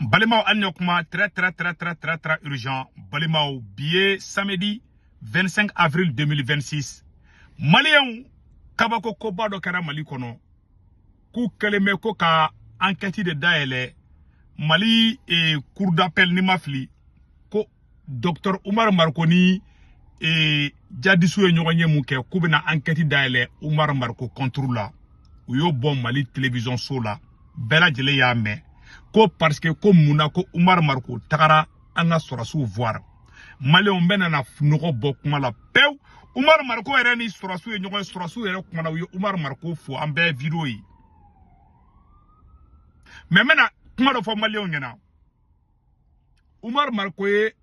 Balimao Anyokma, très urgent. Balimao, billet samedi 25 avril 2026. Malien, Kabako Koba do Kara Mali kono. Kou keleme ko ka enquête de daele. Mali et cour d'appel ni mafli. Ko Dr. Umar Marconi et Jadisou et Nyonye Mouke, Koubena enquête daele Umar Marco contrôle la. Ou yo bon Mali télévision sola. Bela jele ya me. Ko parce que ko muna ko Umar Marco takara anga sorasu voir male on bena na nuko bokuma la pew Umar Marco ere ni sorasu e nyoko sorasu ere kuma na Umar Marco fo ambe video yi mais mena kuma do fo male on nyana Umar Marco e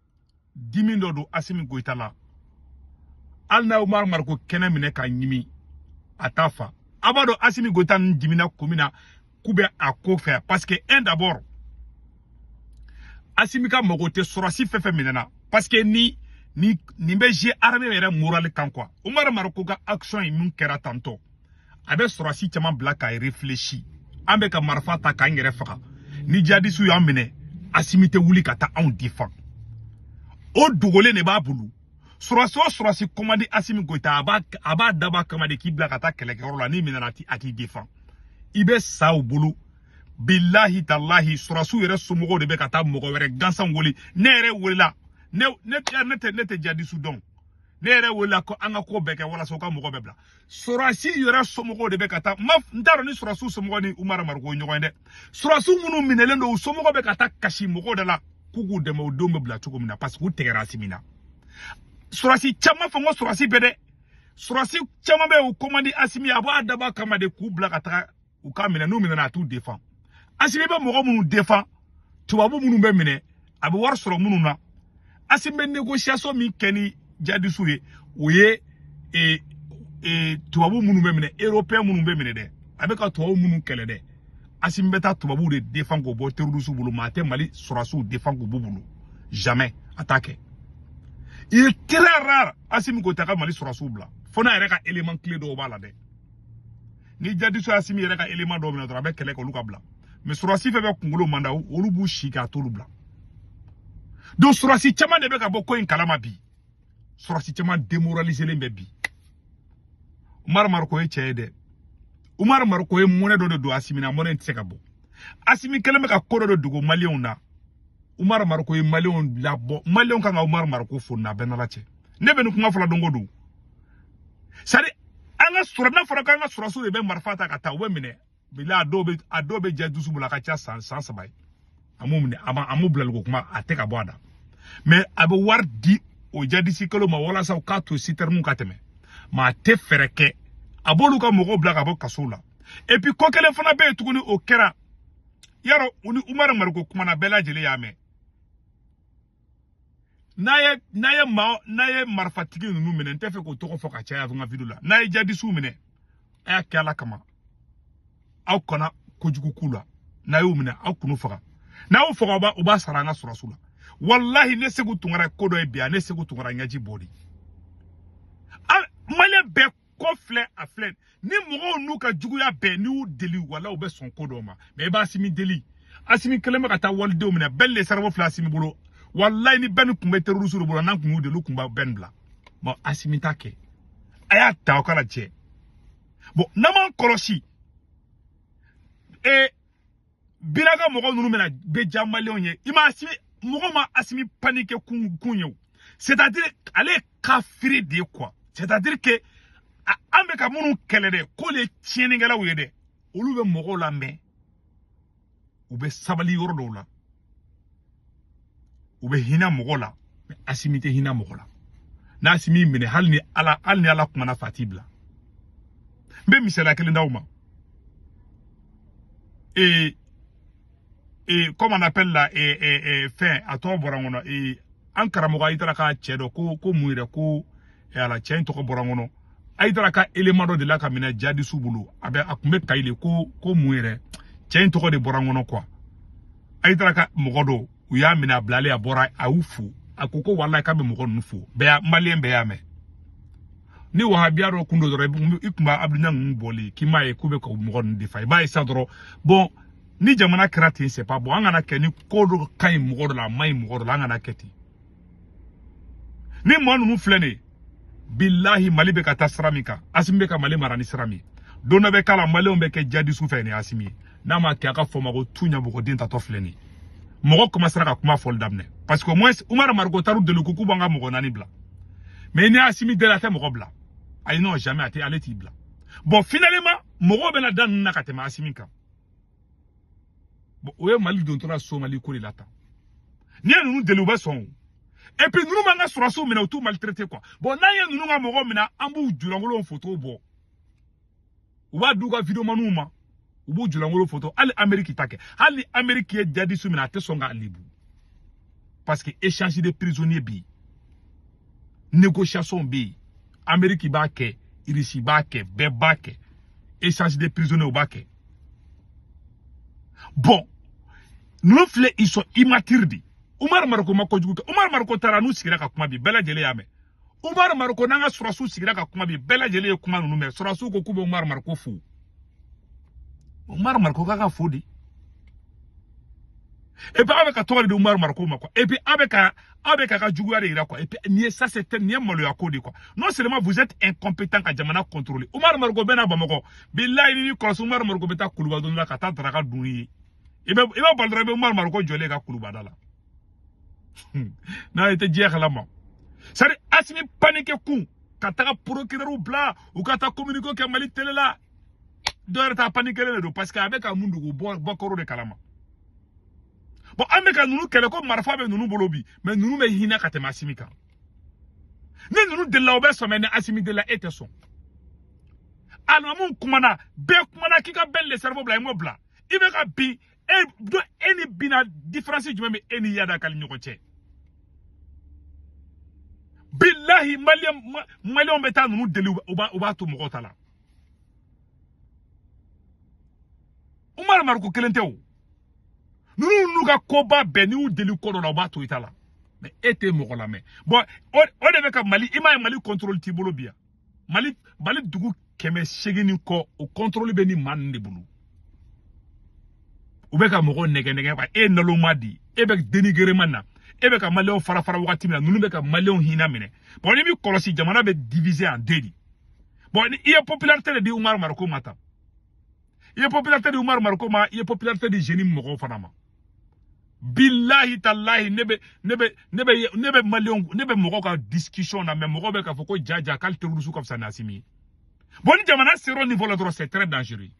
dimindo do Assimi Goïta la alna Umar Marco kene mine ka nyimi atafa abado Assimi Goïta dimina komina Koube à quoi faire parce que un d'abord Asimika mogote sorasi fefe minena parce que ni beje armée era moral kan quoi Umar Marco ga action imun kera tanto abe sorasi chama black a réfléchi ambe ka marfa ta ka ngere faka ni jadi su yamene Asimite wuli kata on défend o dugole ne ba bulu sorasi commande Assimi Goïta aba daba commande ki black ata kele la ni minati aki défend ibe sa bulu billahi tallahi surasu yere somogo de be kata mogo were gansan woli nere wola ne jadi sudon nere wola ko anga ko beke wala so ka mogo bebla surasi yere somogo de be kata maf ndaro ni surasu somogo ni Umar Marco nyogende surasu munu minelendo somogo be kata kashi mogo de la kugu de mo do mebla tuko mina parce que tegera simina surasi chama fongo surasi bede surasi chama be o commande Assimi abo adaba kama de kubla kata ou kamina nous mina na tout défend Assimi be mogo munu défend tubabu munu be mine abe war soro munu na Assimi négociation mi keni Jadisou ye oye tubabu munu be mine européen munu be mine de abe ka tubabu munu kele de Assimi beta tubabu de défend ko bo terrorisme bulu mate Mali surasu défend ko bulu jamais attaquer il est très rare Assimi ko taka Mali surasu bla fona reka élément clé do bala de ni Jadisou Assimi yere ka élément do mina be kele ko luka bla mais surasi fe be kungolo manda olu bu shika tolu bla do surasi chama de be ka boko in kalama bi surasi chama démoraliser lembe bi Umar Marco e chede Umar Marco e mone do Assimi na mone ntse ka bo Assimi keleme ka kodo do dugo Malion na Umar Marco e Malion la bo Malion ka Umar Marco fo na benala che ne be nu kunga fola dongo do sari anga sura na fara kanga sura su be marfata ka ta we mine bila adobe Jadisou bula ka cha sans sabay amu mine amu blal ko kuma ateka boada mais abe war di o Jadisi kolo ma wala sa ka to siter mun ka teme ma te fereke abolu ka mogo bla ka bo kasula et puis ko kele fana be tukuni o kera yaro uni Umar Marco kuma na bela jele ya me naye marfatigi nunu mine ntefe ko toko foka chaya vunga video la naye Jadisou mine aya kala kama au kona kojugu kula naye mine au kunu foka na u foka uba saranga surasula wallahi ne segu tungara kodo e bia ne segu tungara nyaji body male be ko fle a fle ni mogo nu ka jugu ya be ni u deli wala u be son kodo ma me ba Assimi deli Assimi kelema kata walde mine belle sarbo fla Assimi bolo wallahi ni ben kumbe terrorisme bolo nan kunu de lu kumba ben bla mo Assimi take aya ta okala je bon naman korosi biraga mogo nunu mena be jamalion ye ima Assimi mogo ma Assimi panique kunyo c'est-à-dire aller kafiri de quoi c'est-à-dire que ambe ka munu kele de ko le tieni ngala wo de olu be mogo la me ou be sabali yoro do la ou be hina mogo la mais Assimi te hina mogo la na Assimi mine halni ala kuma na fatibla be misela kele ndawma et comme on appelle là fin à ton borangono ankara moga itara ka chedo ko muire ko ala chen to ko borangono aitara ka élément de la kamina Jadisou bulu abe akumbe kaile ko muire chen to ko de borangono quoi aitara ka mogodo uya mina blale ya bora awufu akoko wallahi ka be mogo nufu be malien be ya me ni wahabiaro kundo dore ikumba abdina nguboli kimaye kube ko mogo ndifa ba isa doro bon ni jamana krati c'est pas bon angana keni kodo kay mugor la may mugor la angana keti ni mo nu flene billahi mali be ka tasramika asimbe ka mali marani srami dona be kala mali on be ke jadi su fene asimi na ma ka ka foma go tunya bu ko dinta to flene mo ko masra ka kuma fol damne parce que moi Umar Marko taru de lukuku banga mo nani bla mais ni asimi de la te mo bla ay non jamais été allé tibla bon finalement mo be na dan na ka te ma asimika bon oye mali don tora so mali ko lata ni anu de lu ba son et puis nous manga sur asso mena tout maltraité quoi bon na ye nous nga mo mena ambu julangolo photo bo wa duga video manuma ubu julangolo photo ali Amérique take ali Amérique ye jadi su mena te songa libu parce que échange de prisonniers bi négociation bi Amérique ba ke irisi ba ke be ba ke échange de prisonniers ba ke bon nous fle ils sont immatures. Umar Marko makojuka Umar Marko taranu sigira ka kuma bi bela jele yame Umar Marko nanga surasu sigira ka kuma bi bela jele kuma nunu me surasu ko kubo Umar Marko fu Umar Marko kaka fodi et puis avec toi de Umar Marko quoi et puis avec ka juguare ira quoi et puis ni ça c'est ni malo yakodi quoi non seulement vous êtes incompétent ka jamana contrôler Umar Marko bena bamako billahi ni ko Umar Marko beta kuluba don la kata draka duni iba baldra be Umar Marko jole ka kuluba dala na ite djekhlama sari asmi panique ku kataka procureur ou bla ou kata communiquer ke mali télé la dorta paniquer le do parce que avec amundu go bokoro de kalama bon ameka nunu kele ko marfa be nunu bolobi mais nunu me hina katema asimika ne nunu de la obe so mena asimi de la ete son almamun kumana be kumana kika belle cerveau bla mo bla ibe ka bi e do eni bina différence du même eni yada kal nyoko che billahi maliam beta nunu deli uba to mo tala Umar Marko kelenteo nunu nuga koba beni u deli ko do uba to itala mais ete mo la mais bon o debe ka mali ima mali contrôle tibolo bia mali dugu keme segini ko o contrôle beni man de bulu ubeka mogo nege kwa nalo madi ebe denigere manna ebe ka malion fara wakati mina nunu beka malion hina mine bon ni bi kolosi jamana be divisé en deux bon il y a popularité de Umar Marko mata il y a popularité de Umar Marko ma il y a popularité de jeune mogo fanama billahi tallahi nebe malion nebe mogo ka discussion na mais mogo beka foko jaja kal terusu comme ça nasimi bon jamana zéro niveau là c'est très dangereux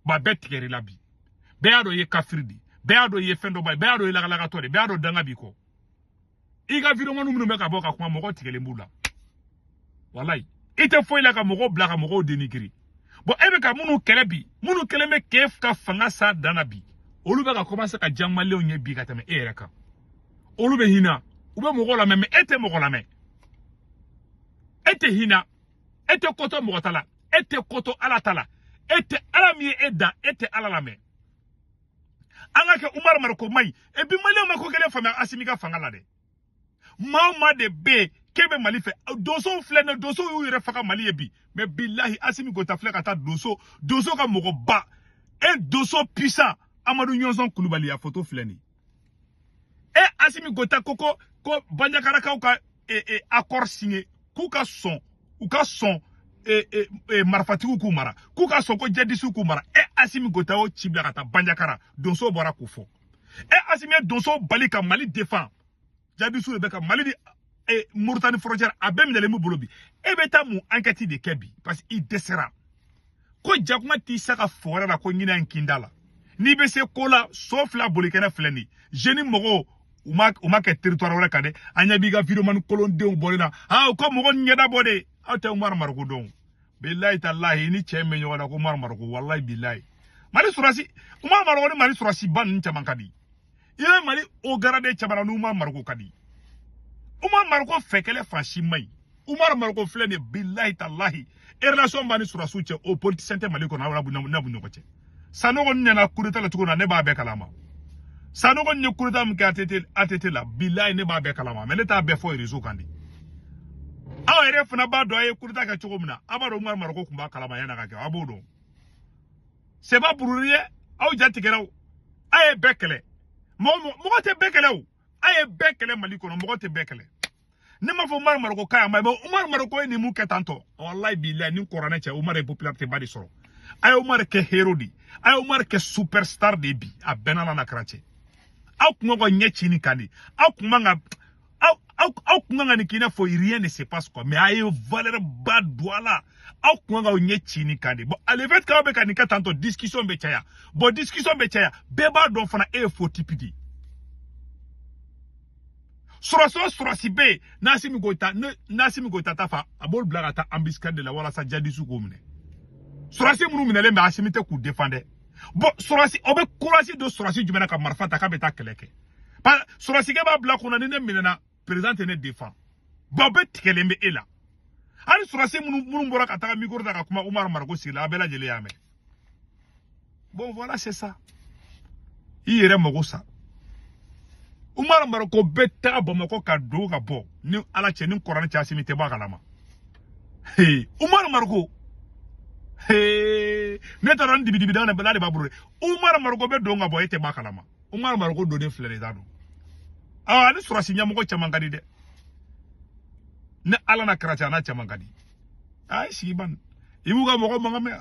ba betkeri labi beado ye kafirdi beado ye fendo bay beado ye lagalaga tore beado danga biko iga video manu munu meka boka kuma mogo tigele mbula wallahi ite foi la ka mogo blaka mogo denigri bon ebe ka munu kele me kef ka fanga sa danabi olu beka commencer ka jamale onye bi ka tame ereka olu be hina ube mogo la meme ete mogo la me ete hina ete koto mogo tala ete koto ala tala ete ala mi eda ete ala la me anga ke Umar Marko mai e bi mali mako kele fama asimika fangala de ma de be kebe mali fe doso flene doso yu yere faka mali ebi mais billahi asimi go ta fleka ta doso ka moko ba un doso puissant Amadou Nyonson Koulibaly ya photo fleni e asimi go ta koko ko banjakara ka ka accord signé ku ka son ou ka son marfatiku kumara kuka soko jadisu kumara asimi gota o chibla kata banjakara donso bora kufo asimi donso balika mali défend jadisu beka mali di Mauritanie frontière abem de lemu bolobi beta mu enquête de kebi parce il desera ko jakuma ti saka fora la ko ngina nkindala ni be se kola sauf la bolikena fleni jeni mogo uma ke territoire wala kade anya biga video man kolon de bolina ko mogo nyeda bode ate Umar Marko don billahi tallahi ni cheme nyoda ko Umar Marko wallahi billahi mali surasi Umar Marko ni mali surasi ban nchaman kadi ile mali o garade chabana no Umar Marko kadi Umar Marko fekele fashi mai Umar Marko flene billahi tallahi relation bani surasu che o politicien te mali ko na bu nyoko che sanogo nyana kurita la tukuna ne ba be kalama sanogo nyi kurita mka atete la billahi ne ba be kalama mais leta be fo réseau kandi awa ere funa ba do ay kurita ka chogomna abaro Umar Marko kumba kalama yana ka abodo c'est pas pour rien aw jatigeraw ay bekele mo te bekele o ay bekele Mali kono mo te bekele ne ma fo Umar Maroko kaya ma Umar Maroko ni mu ketanto wallahi billahi ni corona che Umar e popularité badi soro ay Umar ke herodi ay Umar ke superstar de bi a benana na krache aw kuma ko nyechi ni kani aw kuma nga aw kuma nga ni kina fo rien ne se passe quoi mais ay valeur bad douala aw kuma nga nyechi ni kani bon ale vet ka be kani ketanto discussion be chaya bon discussion be chaya beba don fana e fo tipidi Surasi be Nasimi Goita tafa abol blagata embuscade de la wala sa jadisu ko mine Surasi munu minele me Asimi te ku défendre bon Surasi obe courage do Surasi jumena ka marfata ka beta keleke pa Surasi ke ba bla ko na ne minena président ne défend bon be tikelembe ela ani Surasi munu mbora ka ta micro da kuma Umar Maroko sila abela jele yame bon voilà c'est ça yere mogosa Umar Maroko beta Bamako ka do ka bo ni ala che ni Quran cha Asimi te ba kalama hey Umar Maroko hey neta ran dibi da na bela de babure Umar Maroko be do nga bo ete ba kalama Umar Maroko do de flere da do ni Surasi nyamoko chamangadi de ne ala na kracha na chamangadi ay siban ibuga moko mangame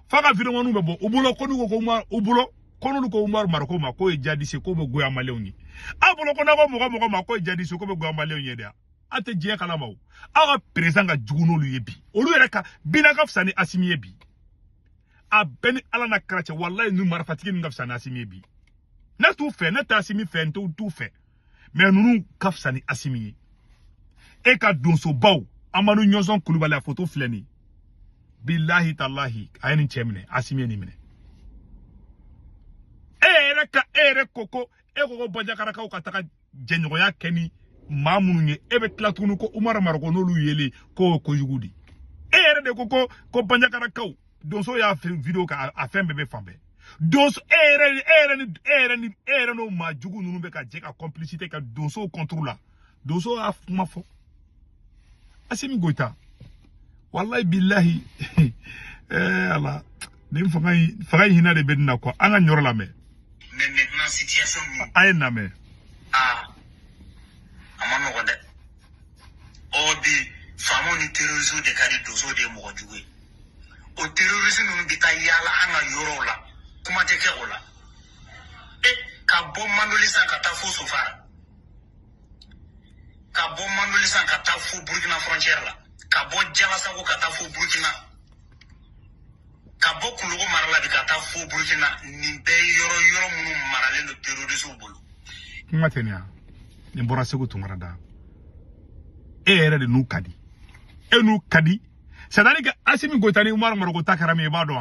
faka video ngonu be bo ubulo ko ko Umar ubulo kono ko Umar Maroko ma ko jadi se ko mo goya malewni abulo ko na ko mo ma ko jadi se ko mo goya malewni dia ate je kala maw aga président ga juguno lu yebi olu yere ka bina ka fsani Asimi yebi a ben ala na kracha wallahi nu marfatiki nga fsani Asimi yebi na tu fe na ta Asimi fe tu fe mais nunu ka fsani Asimi e ka donso baw amanu nyozon kulubala photo fleni billahi tallahi ayini chemne Asimi ni mine ere koko banjakara ka ukataka jenyo ya keni mamunye ebe tlatunu ko Umar Maroko no lu yele ko yugudi ere de koko ko banjakara ka donso ya video ka afem bebe fambe donso ere no majugu nunu be ka jeka complicité ka donso contrôle donso a mafo Asimi Goita wallahi billahi ala nim fagay hina de bedna ko anga nyoro la me mais maintenant situation ay na me amano gonde obi famo ni terrorisme de kadi dozo de mo juwe o terrorisme no bi yala anga yoro la kuma te ke ola ka bom manoli san ka ta fo sofara ka bom manoli san ka ta fo Burkina frontière la ka bo jala sa ko ka ta fo Burkina ka bo kulugo marala di ka ta fo Burkina ni be yoro munu marale no terrorisme bolo matenia ni mbora segu tungarada ere de nu kadi enu kadi c'est-à-dire que Asimi Goita ni Umar Maroko takara me ba do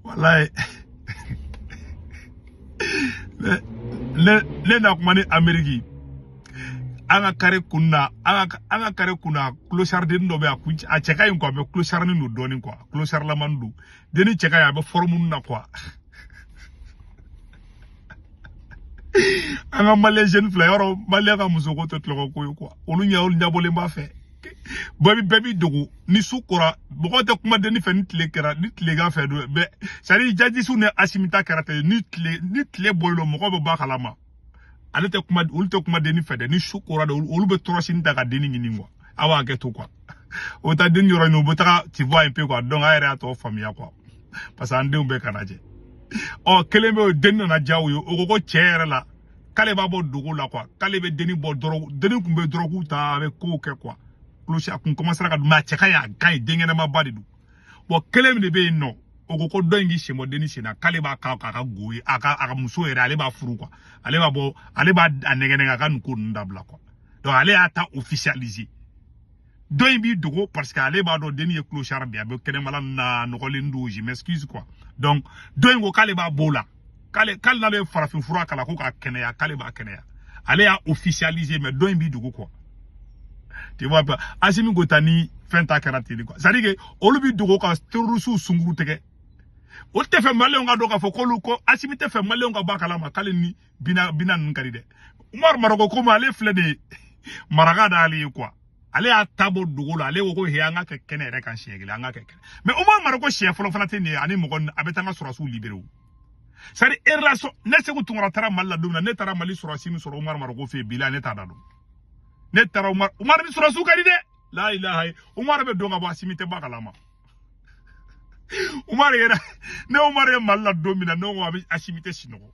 wallahi le na kumani Ameriki anga kare kuna clochard de ndo be a cheka yin ko be clochard ni no doni quoi clochard la mandu deni cheka ya be formun na quoi anga Malaysian flyer Malaysia musoko to tloko ko quoi olu nyaul ndabole mba fe baby dogo ni sukura bokote kuma deni fe nitle ga fe do be sari jaji su ne Asimita karate nitle bolo moko be ba kalama alete kuma deni fede ni shukura de olu be trosin daga deni ngingwa awa ke to quoi o ta deni yoro no botaka tu vois un peu quoi donc ayre ato famille quoi parce que ande umbe kanaje o keleme o deni na jawu yo o ko chere la kale babo dogo la quoi kale be deni bo doro deni kumbe drogu ta avec ko ke quoi cloche akun commencer ka ma cheka ya gai dengene ma badi du bo keleme de be no o ko dongi shemo deni sina kale ba ka goyi aka muso ere ale ba furu quoi ale ba anegene ka nko ndabla quoi donc ale ata officialiser doy bi dogo parce que ale ba do deni clochard bia be kene mala na no lindu je m'excuse quoi donc doy ngo kale ba bola kale na le farafin fura kala ko ka kene ya kale ba kene ya ale a officialiser mais doy bi dogo quoi tu vois pas Asimi Goita ni fenta karate quoi ça dit que olubi dogo ka terrorisme sunguru tege o te fe male nga do ka fo ko Asimi te fe male nga ba kala ma kale ni bina ngari de Umar Maroko ko ma le fle de maraga da ali quoi ale y'a tabo dugu la ale ko he an ka kɛ kɛnɛ yɛrɛ kan siɲɛ kelen an ka kɛ kɛnɛ mais Umaru Mariko siɲɛ fɔlɔ fana tɛ nin ye ani mɔgɔ a bɛ taa an ka sɔrɔsiw libéré o c'est à dire relation ne Seku Tunkara taara Mali la don min na ne taara Mali sɔrɔsi min sɔrɔ Umaru Mariko fɛ yen bi la ne t'a da dɔn ne taara Umaru ni sɔrɔsiw ka di dɛ la ilaha Umaru bɛ don ka bɔ Asimi tɛ ba kalama Umaru yɛrɛ ne Umaru ye Mali la don min na ne ko a bɛ Asimi tɛ sinɔgɔ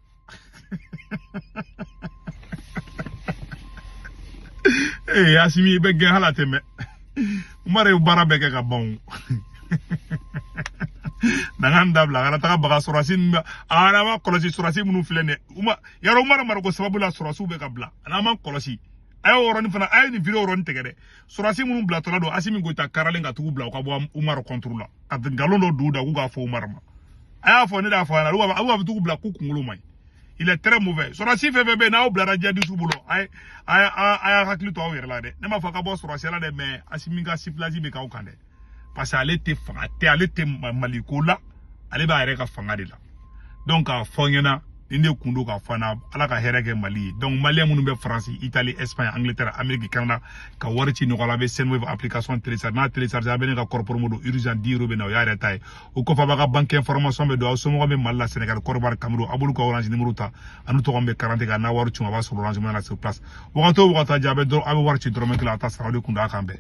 Asimi bɛ gɛn hala tɛmɛ Umaru ye baara bɛɛ kɛ ka ban nangan dabla kana taga baga sɔrɔsi ana ma kɔlɔsi sɔrɔsi minnu filɛ ne yaro Umaru Mariko sababu la sɔrɔsiw bɛ ka bila ana ma kɔlɔsi ayo woroni fana ayo ni video woroni tɛgɛ dɛ sɔrɔsi minnu bila tɔla don Asimi Goita karalen ka tugu bila u ka bɔ Umaru contre la ka ngalon dɔ du da k'u k'a fɔ Umaru ma a y'a fɔ ne d'a fɔ a ɲɛna aw b'a tugu bila k'u kunkolo man ɲi il est très mauvais sɔrɔsi fɛn fɛn bɛ yen n'aw bilara jihadistes bolo a y'a hakili to aw yɛrɛ la dɛ ne m'a fɔ ka bɔ sɔrɔsiya la dɛ mais Asimi ka ciblage bɛ k'aw kan dɛ parce que ale tɛ Mali ko la ale b'a yɛrɛ ka fanga de la donc k'a fɔ ɲɛna ni ne kun do k'a fɔ na ala ka hɛrɛ kɛ Mali ye donc malien minnu bɛ France Italie Espagne Angleterre Amérique Canada ka wari ci nɔgɔya la a bɛ Senwave application télécharge n'a télécharge a bɛ ne ka corporate mode urgent 10 € bɛ na o y'a yɛrɛ ta ye o kɔfɛ a b'a ka banque information bɛ don aw somɔgɔw bɛ Mali la Sénégal Côte d'Ivoire Cameroun a b'olu ka orange numéro ta ani tɔgɔ bɛ carte kan n'a wari cun a b'a sɔrɔ orange money la sur place wagati o wagati a bɛ wari ci dɔrɔmɛ kelen a ta sara o de kun do a kan bɛɛ